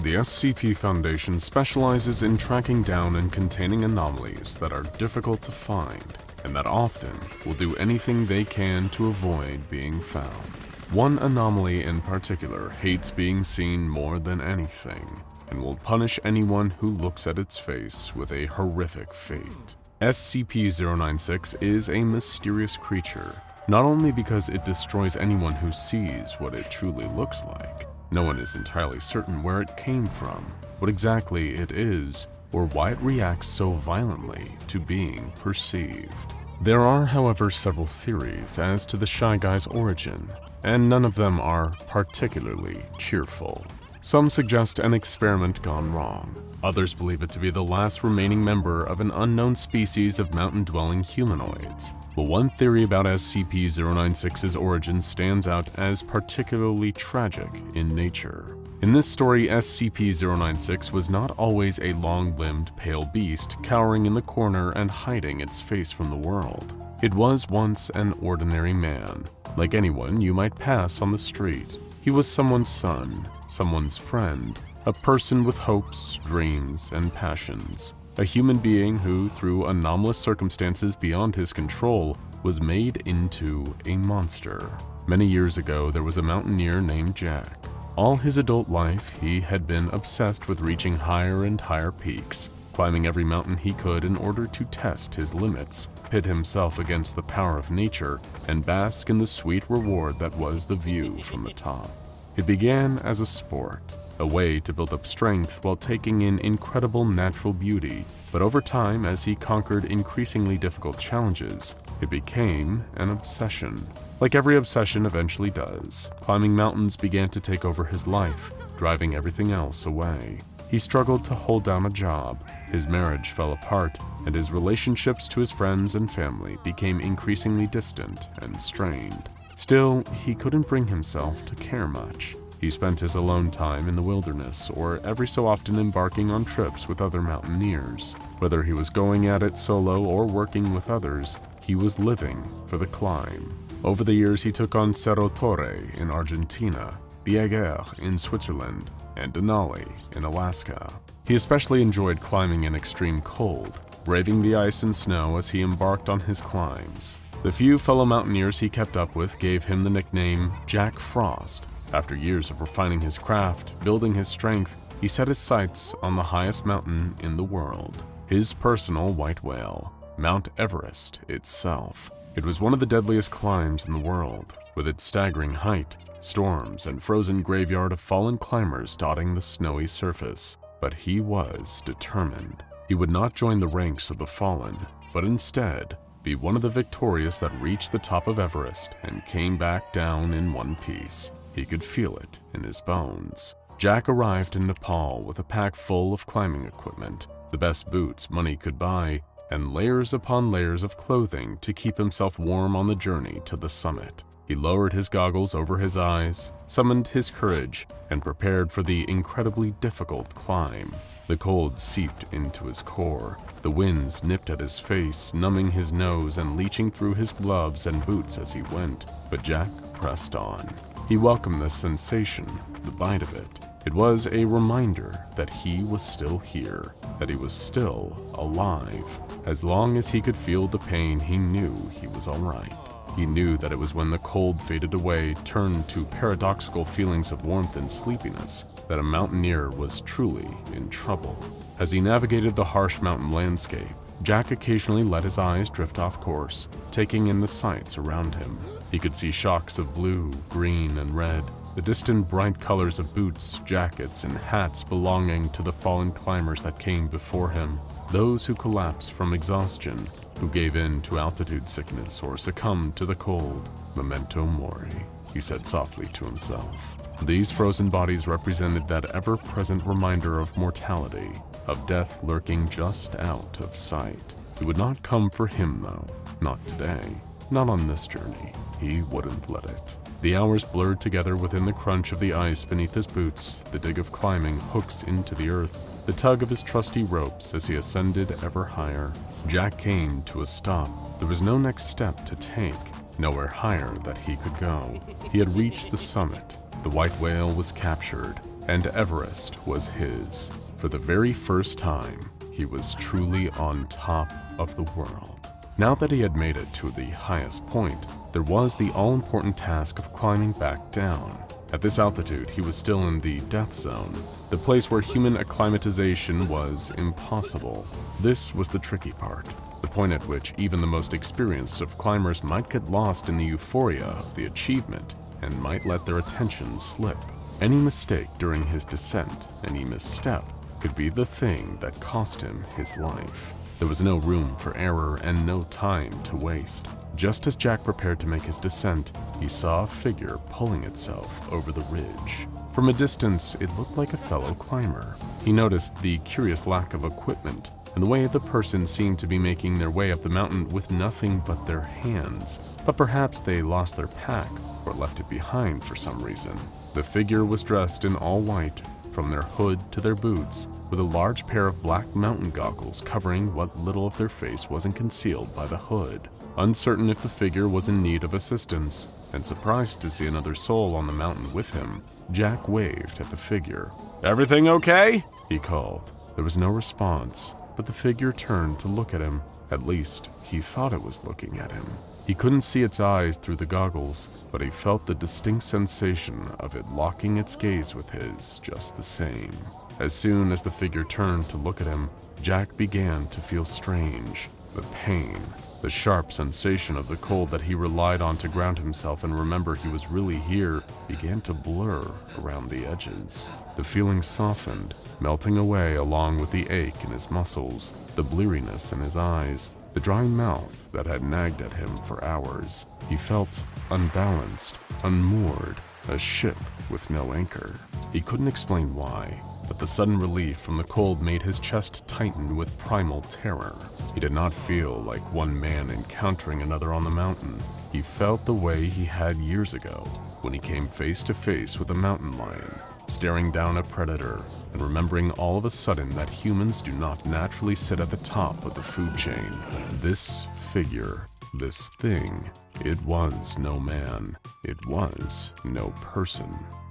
The SCP Foundation specializes in tracking down and containing anomalies that are difficult to find and that often will do anything they can to avoid being found. One anomaly in particular hates being seen more than anything and will punish anyone who looks at its face with a horrific fate. SCP-096 is a mysterious creature, not only because it destroys anyone who sees what it truly looks like. No one is entirely certain where it came from, what exactly it is, or why it reacts so violently to being perceived. There are, however, several theories as to the Shy Guy's origin, and none of them are particularly cheerful. Some suggest an experiment gone wrong. Others believe it to be the last remaining member of an unknown species of mountain-dwelling humanoids. But one theory about SCP-096's origin stands out as particularly tragic in nature. In this story, SCP-096 was not always a long-limbed, pale beast cowering in the corner and hiding its face from the world. It was once an ordinary man, like anyone you might pass on the street. He was someone's son, someone's friend, a person with hopes, dreams, and passions. A human being who, through anomalous circumstances beyond his control, was made into a monster. Many years ago, there was a mountaineer named Jack. All his adult life, he had been obsessed with reaching higher and higher peaks, climbing every mountain he could in order to test his limits, pit himself against the power of nature, and bask in the sweet reward that was the view from the top. It began as a sport, a way to build up strength while taking in incredible natural beauty, but over time, as he conquered increasingly difficult challenges, it became an obsession. Like every obsession eventually does, climbing mountains began to take over his life, driving everything else away. He struggled to hold down a job, his marriage fell apart, and his relationships to his friends and family became increasingly distant and strained. Still, he couldn't bring himself to care much. He spent his alone time in the wilderness, or every so often embarking on trips with other mountaineers. Whether he was going at it solo or working with others, he was living for the climb. Over the years, he took on Cerro Torre in Argentina, the Eiger in Switzerland, and Denali in Alaska. He especially enjoyed climbing in extreme cold, braving the ice and snow as he embarked on his climbs. The few fellow mountaineers he kept up with gave him the nickname Jack Frost. After years of refining his craft, building his strength, he set his sights on the highest mountain in the world, his personal white whale, Mount Everest itself. It was one of the deadliest climbs in the world, with its staggering height, storms, and frozen graveyard of fallen climbers dotting the snowy surface. But he was determined. He would not join the ranks of the fallen, but instead be one of the victorious that reached the top of Everest and came back down in one piece. He could feel it in his bones. Jack arrived in Nepal with a pack full of climbing equipment, the best boots money could buy, and layers upon layers of clothing to keep himself warm on the journey to the summit. He lowered his goggles over his eyes, summoned his courage, and prepared for the incredibly difficult climb. The cold seeped into his core. The winds nipped at his face, numbing his nose and leaching through his gloves and boots as he went, but Jack pressed on. He welcomed the sensation, the bite of it. It was a reminder that he was still here, that he was still alive. As long as he could feel the pain, he knew he was all right. He knew that it was when the cold faded away, turned to paradoxical feelings of warmth and sleepiness, that a mountaineer was truly in trouble. As he navigated the harsh mountain landscape, Jack occasionally let his eyes drift off course, taking in the sights around him. He could see shocks of blue, green, and red, the distant bright colors of boots, jackets, and hats belonging to the fallen climbers that came before him, those who collapsed from exhaustion, who gave in to altitude sickness or succumbed to the cold. Memento mori, he said softly to himself. These frozen bodies represented that ever-present reminder of mortality, of death lurking just out of sight. It would not come for him, though. Not today. Not on this journey. He wouldn't let it. The hours blurred together within the crunch of the ice beneath his boots, the dig of climbing hooks into the earth, the tug of his trusty ropes as he ascended ever higher. Jack came to a stop. There was no next step to take, nowhere higher that he could go. He had reached the summit. The white whale was captured. and Everest was his. For the very first time, he was truly on top of the world. Now that he had made it to the highest point, there was the all-important task of climbing back down. At this altitude, he was still in the death zone, the place where human acclimatization was impossible. This was the tricky part, the point at which even the most experienced of climbers might get lost in the euphoria of the achievement and might let their attention slip. Any mistake during his descent, any misstep, could be the thing that cost him his life. There was no room for error and no time to waste. Just as Jack prepared to make his descent, he saw a figure pulling itself over the ridge. From a distance, it looked like a fellow climber. He noticed the curious lack of equipment and the way the person seemed to be making their way up the mountain with nothing but their hands. But perhaps they lost their pack or left it behind for some reason. The figure was dressed in all white, from their hood to their boots, with a large pair of black mountain goggles covering what little of their face wasn't concealed by the hood. Uncertain if the figure was in need of assistance, and surprised to see another soul on the mountain with him, Jack waved at the figure. "Everything okay?" he called. There was no response, but the figure turned to look at him. At least, he thought it was looking at him. He couldn't see its eyes through the goggles, but he felt the distinct sensation of it locking its gaze with his just the same. As soon as the figure turned to look at him, Jack began to feel strange. The pain, the sharp sensation of the cold that he relied on to ground himself and remember he was really here, began to blur around the edges. The feeling softened, melting away along with the ache in his muscles, the bleariness in his eyes, the dry mouth that had nagged at him for hours. He felt unbalanced, unmoored, a ship with no anchor. He couldn't explain why, but the sudden relief from the cold made his chest tighten with primal terror. He did not feel like one man encountering another on the mountain. He felt the way he had years ago, when he came face to face with a mountain lion, staring down a predator, and remembering all of a sudden that humans do not naturally sit at the top of the food chain. This figure, this thing, it was no man. It was no person.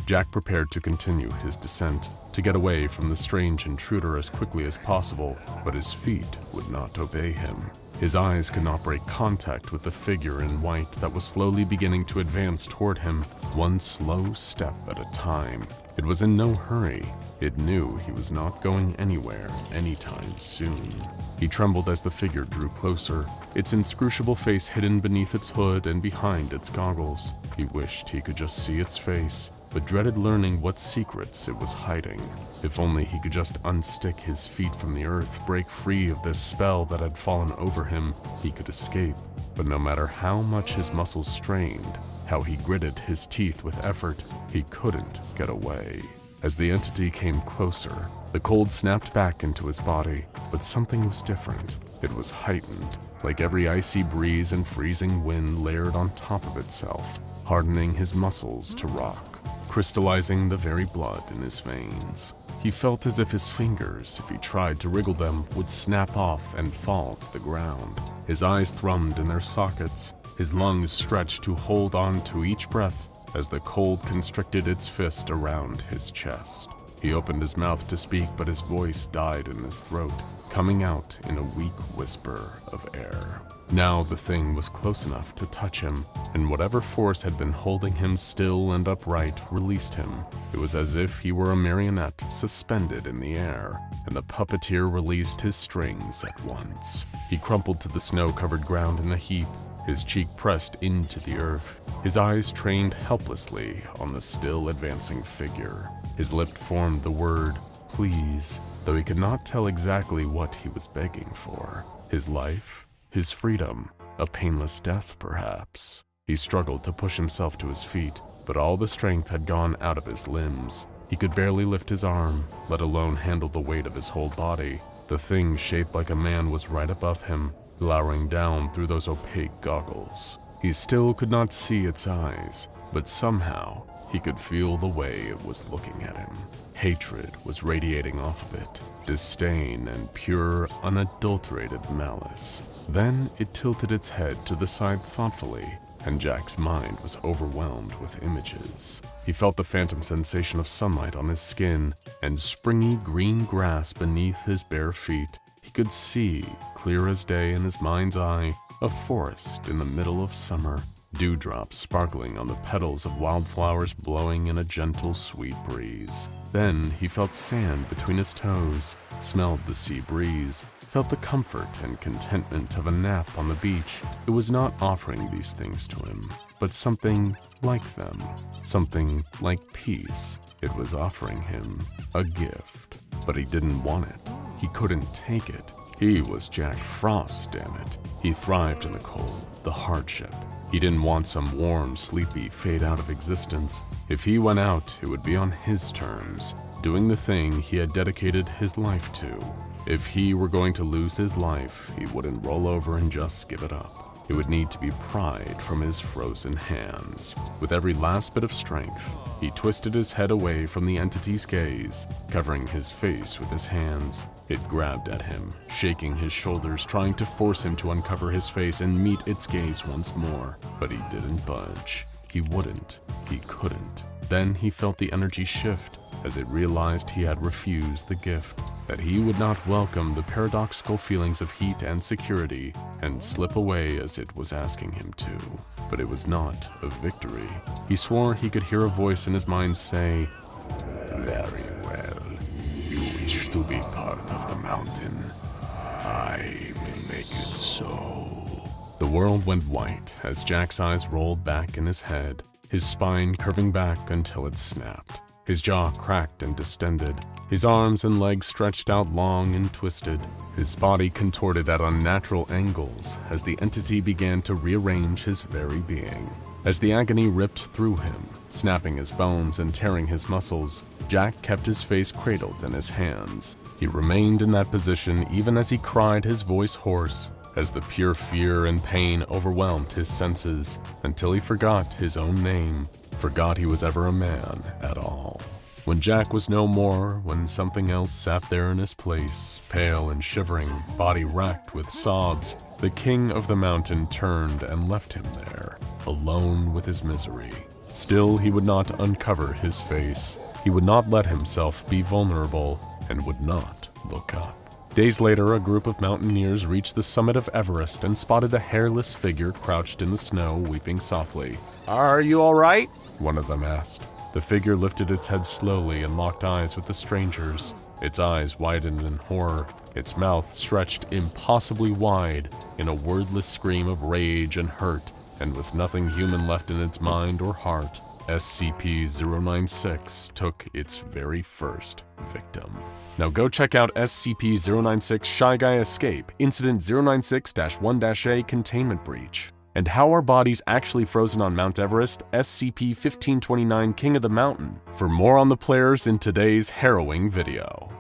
Jack prepared to continue his descent, to get away from the strange intruder as quickly as possible, but his feet would not obey him. His eyes could not break contact with the figure in white that was slowly beginning to advance toward him, one slow step at a time. It was in no hurry. It knew he was not going anywhere anytime soon. He trembled as the figure drew closer, its inscrutable face hidden beneath its hood and behind its goggles. He wished he could just see its face, but dreaded learning what secrets it was hiding. If only he could just unstick his feet from the earth, break free of this spell that had fallen over him, he could escape. But no matter how much his muscles strained, how he gritted his teeth with effort, he couldn't get away. As the entity came closer, the cold snapped back into his body, but something was different. It was heightened, like every icy breeze and freezing wind layered on top of itself, hardening his muscles to rock, crystallizing the very blood in his veins. He felt as if his fingers, if he tried to wriggle them, would snap off and fall to the ground. His eyes thrummed in their sockets, his lungs stretched to hold on to each breath as the cold constricted its fist around his chest. He opened his mouth to speak, but his voice died in his throat, coming out in a weak whisper of air. Now the thing was close enough to touch him, and whatever force had been holding him still and upright released him. It was as if he were a marionette suspended in the air, and the puppeteer released his strings at once. He crumpled to the snow-covered ground in a heap, his cheek pressed into the earth, his eyes trained helplessly on the still advancing figure. His lips formed the word, "please," though he could not tell exactly what he was begging for. His life? His freedom? A painless death, perhaps? He struggled to push himself to his feet, but all the strength had gone out of his limbs. He could barely lift his arm, let alone handle the weight of his whole body. The thing shaped like a man was right above him, glowering down through those opaque goggles. He still could not see its eyes, but somehow he could feel the way it was looking at him. Hatred was radiating off of it, disdain and pure, unadulterated malice. Then it tilted its head to the side thoughtfully, and Jack's mind was overwhelmed with images. He felt the phantom sensation of sunlight on his skin and springy green grass beneath his bare feet. He could see, clear as day in his mind's eye, a forest in the middle of summer, dewdrops sparkling on the petals of wildflowers blowing in a gentle, sweet breeze. Then he felt sand between his toes, smelled the sea breeze, felt the comfort and contentment of a nap on the beach. It was not offering these things to him, but something like them, something like peace. It was offering him a gift, but he didn't want it. He couldn't take it. He was Jack Frost, damn it. He thrived in the cold, the hardship. He didn't want some warm, sleepy fade out of existence. If he went out, it would be on his terms, doing the thing he had dedicated his life to. If he were going to lose his life, he wouldn't roll over and just give it up. It would need to be pried from his frozen hands. With every last bit of strength, he twisted his head away from the entity's gaze, covering his face with his hands. It grabbed at him, shaking his shoulders, trying to force him to uncover his face and meet its gaze once more. But he didn't budge. He wouldn't. He couldn't. Then he felt the energy shift as it realized he had refused the gift, that he would not welcome the paradoxical feelings of heat and security and slip away as it was asking him to. But it was not a victory. He swore he could hear a voice in his mind say, "Very well. You wish to be part of the mountain. I will make it so." The world went white as Jack's eyes rolled back in his head, his spine curving back until it snapped. His jaw cracked and distended, his arms and legs stretched out long and twisted, his body contorted at unnatural angles as the entity began to rearrange his very being. As the agony ripped through him, snapping his bones and tearing his muscles, Jack kept his face cradled in his hands. He remained in that position even as he cried, his voice hoarse, as the pure fear and pain overwhelmed his senses, until he forgot his own name, forgot he was ever a man at all. When Jack was no more, when something else sat there in his place, pale and shivering, body racked with sobs, the king of the mountain turned and left him there, alone with his misery. Still, he would not uncover his face. He would not let himself be vulnerable, and would not look up. Days later, a group of mountaineers reached the summit of Everest and spotted a hairless figure crouched in the snow, weeping softly. "Are you all right?" one of them asked. The figure lifted its head slowly and locked eyes with the strangers. Its eyes widened in horror, its mouth stretched impossibly wide in a wordless scream of rage and hurt, and with nothing human left in its mind or heart, SCP-096 took its very first victim. Now go check out SCP-096 Shy Guy Escape, Incident 096-1-A Containment Breach, and How Are Bodies Actually Frozen on Mount Everest, SCP-1529 King of the Mountain, for more on the players in today's harrowing video.